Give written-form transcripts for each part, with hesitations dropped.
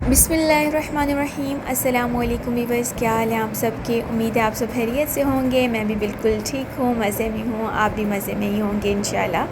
बिस्मिल्लाहिर्रहमानिर्रहीम। अस्सलामुअलैकुम व्यूअर्स, क्या हाल है आप सबके। उम्मीद है आप सब खैरियत से होंगे। मैं भी बिल्कुल ठीक हूँ, मज़े में हूँ। आप भी मज़े में ही होंगे इंशाल्लाह।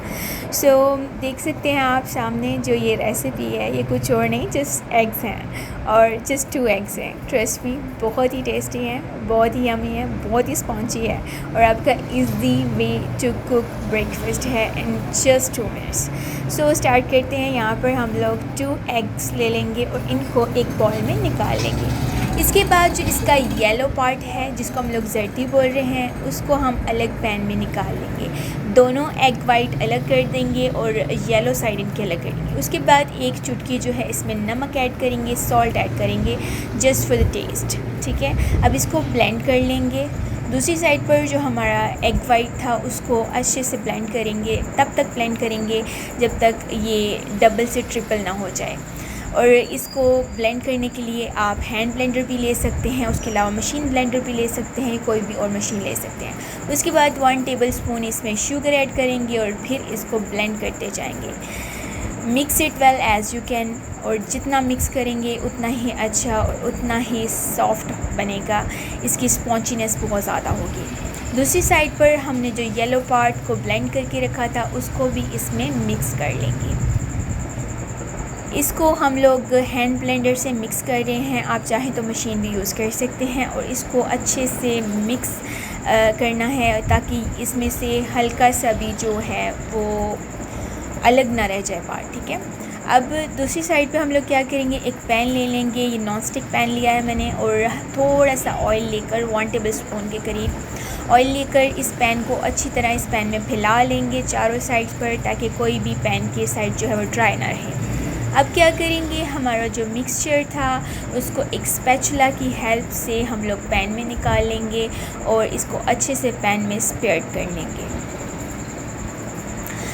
सो देख सकते हैं आप सामने जो ये रेसिपी है, ये कुछ और नहीं, जस्ट एग्स हैं और जस्ट 2 एग्स हैं। ट्रस्ट मी, बहुत ही टेस्टी हैं, बहुत ही यमी है, बहुत ही स्पॉन्जी है और आपका easy way to cook breakfast है in just 2 minutes. So start करते हैं। यहाँ पर हम लोग 2 एग्स ले लेंगे और इनको एक बाउल में निकाल लेंगे। इसके बाद जो इसका येलो पार्ट है, जिसको हम लोग जर्दी बोल रहे हैं, उसको हम अलग पैन में निकाल लेंगे। दोनों एग वाइट अलग कर देंगे और येलो साइड इनके अलग करेंगे। उसके बाद एक चुटकी जो है इसमें नमक ऐड करेंगे, सॉल्ट ऐड करेंगे जस्ट फॉर द टेस्ट। ठीक है, अब इसको ब्लेंड कर लेंगे। दूसरी साइड पर जो हमारा एग वाइट था उसको अच्छे से ब्लेंड करेंगे, तब तक ब्लेंड करेंगे जब तक ये डबल से ट्रिपल ना हो जाए। और इसको ब्लेंड करने के लिए आप हैंड ब्लेंडर भी ले सकते हैं, उसके अलावा मशीन ब्लेंडर भी ले सकते हैं, कोई भी और मशीन ले सकते हैं। उसके बाद 1 टेबलस्पून इसमें शुगर ऐड करेंगे और फिर इसको ब्लेंड करते जाएंगे। Mix it well as you can, और जितना मिक्स करेंगे उतना ही अच्छा और उतना ही सॉफ्ट बनेगा। इसकी स्पॉन्जीनेस बहुत ज़्यादा होगी। दूसरी साइड पर हमने जो येलो पार्ट को ब्लेंड करके रखा था उसको भी इसमें मिक्स कर लेंगे। इसको हम लोग हैंड ब्लेंडर से मिक्स कर रहे हैं, आप चाहें तो मशीन भी यूज़ कर सकते हैं। और इसको अच्छे से मिक्स करना है ताकि इसमें से हल्का सा भी जो है वो अलग ना रह जाए पार्ट। ठीक है, अब दूसरी साइड पे हम लोग क्या करेंगे, एक पैन ले लेंगे। ये नॉन स्टिक पैन लिया है मैंने, और थोड़ा सा ऑयल लेकर 1 टेबलस्पून के करीब ऑयल लेकर इस पैन को अच्छी तरह इस पैन में फैला लेंगे चारों साइड्स पर, ताकि कोई भी पैन की साइड जो है वो ड्राई ना रहे। अब क्या करेंगे, हमारा जो मिक्सचर था उसको एक स्पैचुला की हेल्प से हम लोग पैन में निकाल लेंगे और इसको अच्छे से पैन में स्प्रेड कर लेंगे।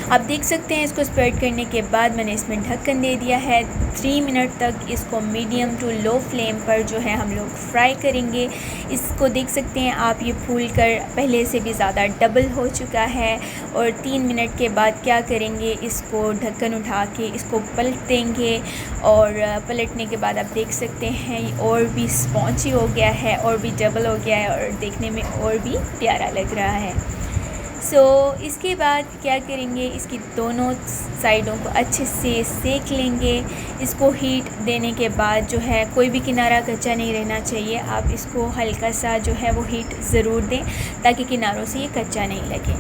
आप देख सकते हैं इसको स्प्रेड करने के बाद मैंने इसमें ढक्कन दे दिया है। 3 मिनट तक इसको मीडियम टू लो फ्लेम पर जो है हम लोग फ्राई करेंगे। इसको देख सकते हैं आप, ये फूल कर पहले से भी ज़्यादा डबल हो चुका है। और 3 मिनट के बाद क्या करेंगे, इसको ढक्कन उठा के इसको पलट देंगे। और पलटने के बाद आप देख सकते हैं ये और भी स्पॉन्जी हो गया है, और भी डबल हो गया है और देखने में और भी प्यारा लग रहा है। इसके बाद क्या करेंगे, इसकी दोनों साइडों को अच्छे से सेक लेंगे। इसको हीट देने के बाद जो है कोई भी किनारा कच्चा नहीं रहना चाहिए। आप इसको हल्का सा जो है वो हीट ज़रूर दें ताकि किनारों से ये कच्चा नहीं लगे।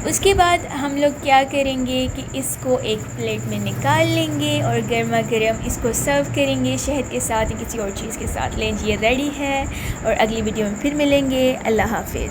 उसके बाद हम लोग क्या करेंगे कि इसको एक प्लेट में निकाल लेंगे और गर्मा गर्म इसको सर्व करेंगे शहद के साथ या किसी और चीज़ के साथ। लें, ये रेडी है और अगली वीडियो में फिर मिलेंगे। अल्लाह हाफ़िज़।